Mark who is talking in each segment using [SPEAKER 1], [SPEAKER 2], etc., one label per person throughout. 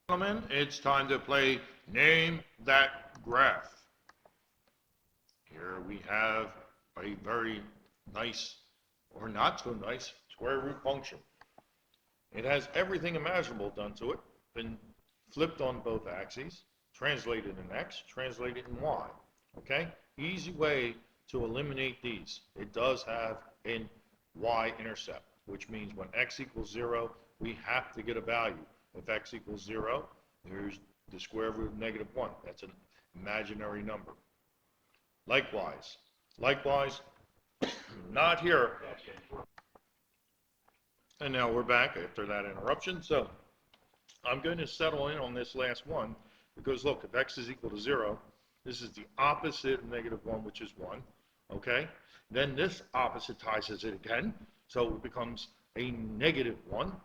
[SPEAKER 1] Gentlemen, it's time to play Name That Graph. Here we have a very nice, or not so nice, square root function. It has everything imaginable done to it, been flipped on both axes, translated in x, translated in y. Okay? Easy way to eliminate these. It does have a y-intercept, which means when x equals 0, we have to get a value. If x equals 0, there's the square root of -1. That's an imaginary number. Likewise, not here. And now we're back after that interruption. So I'm going to settle in on this last one because look, if x is equal to 0, this is the opposite of -1, which is 1. Okay? Then this oppositizes it again. So it becomes a -1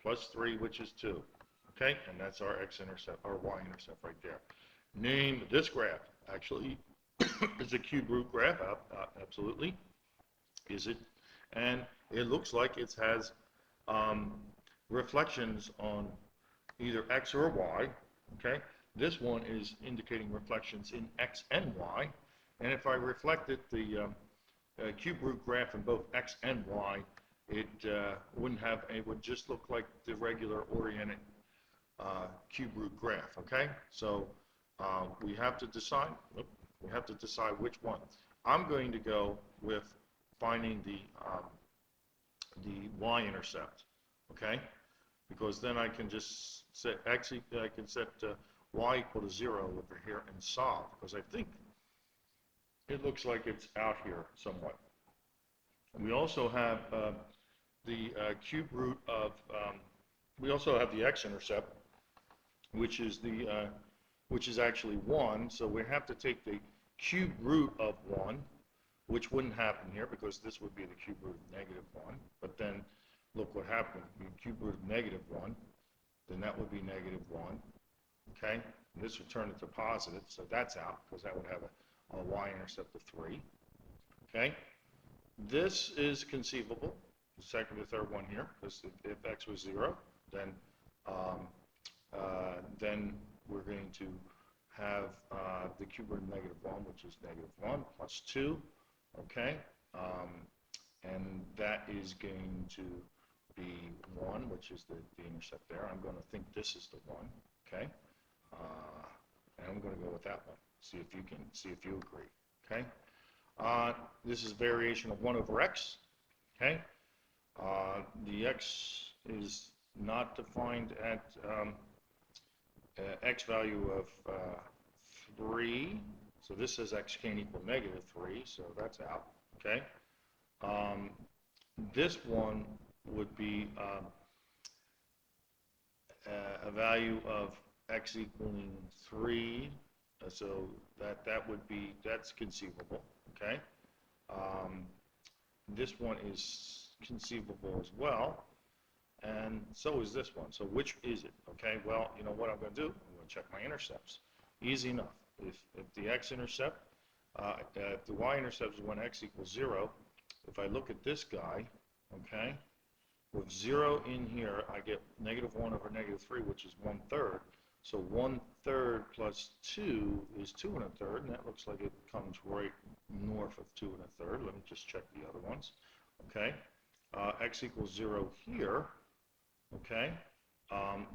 [SPEAKER 1] plus 3, which is 2. Okay? And that's our x-intercept, our y-intercept right there. Name this graph. Actually, it's a cube root graph. Absolutely. Is it? And it looks like it has reflections on either x or y. Okay? This one is indicating reflections in x and y. And if I reflected the cube root graph in both x and y, it would just look like the regular oriented cube root graph. Okay, so we have to decide. Which one. I'm going to go with finding the y-intercept. Okay, because then I can just set I can set y equal to 0 over here and solve, because I think it looks like it's out here somewhat. We also have the cube root of, we also have the x-intercept, which is actually 1. So we have to take the cube root of 1, which wouldn't happen here because this would be the cube root of -1. But then look what happened. The cube root of -1, then that would be -1. Okay, and this would turn into positive, so that's out because that would have a y-intercept of 3. Okay, this is conceivable, the second or third one here, because if x was 0, then we're going to have the cube root of -1, which is -1 plus 2. Okay, and that is going to be 1, which is the intercept there. I'm going to think this is the 1. Okay, and I'm going to go with that one. See if you agree. Okay, this is variation of 1 over x. Okay, the x is not defined at x value of 3. So this says x can't equal -3, so that's out. Okay, this one would be a value of x equaling 3, so that's conceivable. Okay, this one is conceivable as well, and so is this one. So which is it? Okay, well, you know what I'm going to do? I'm going to check my intercepts. Easy enough. If the x-intercept, if the y-intercept is when x equals 0, if I look at this guy, okay, with 0 in here, I get -1 over -3, which is 1/3. So 1/3 plus 2 is 2 1/3, and that looks like it comes right north of 2 1/3. Let me just check the other ones. Okay, x equals 0 here. Okay,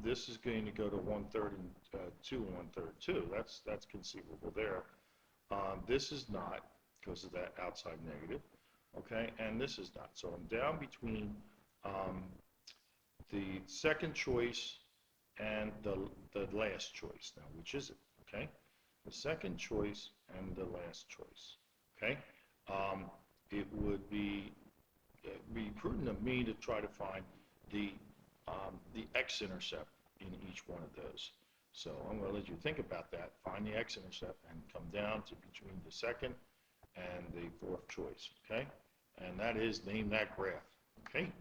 [SPEAKER 1] this is going to go to 1/3 and 2 1/3 too. That's conceivable there. This is not because of that outside negative. Okay, and this is not. So I'm down between the second choice and the last choice. Now, which is it? Okay, the second choice and the last choice. Okay, it would be prudent of me to try to find the x-intercept in each one of those. So I'm going to let you think about that. Find the x-intercept and come down to between the second and the fourth choice. Okay, and that is name that graph. Okay.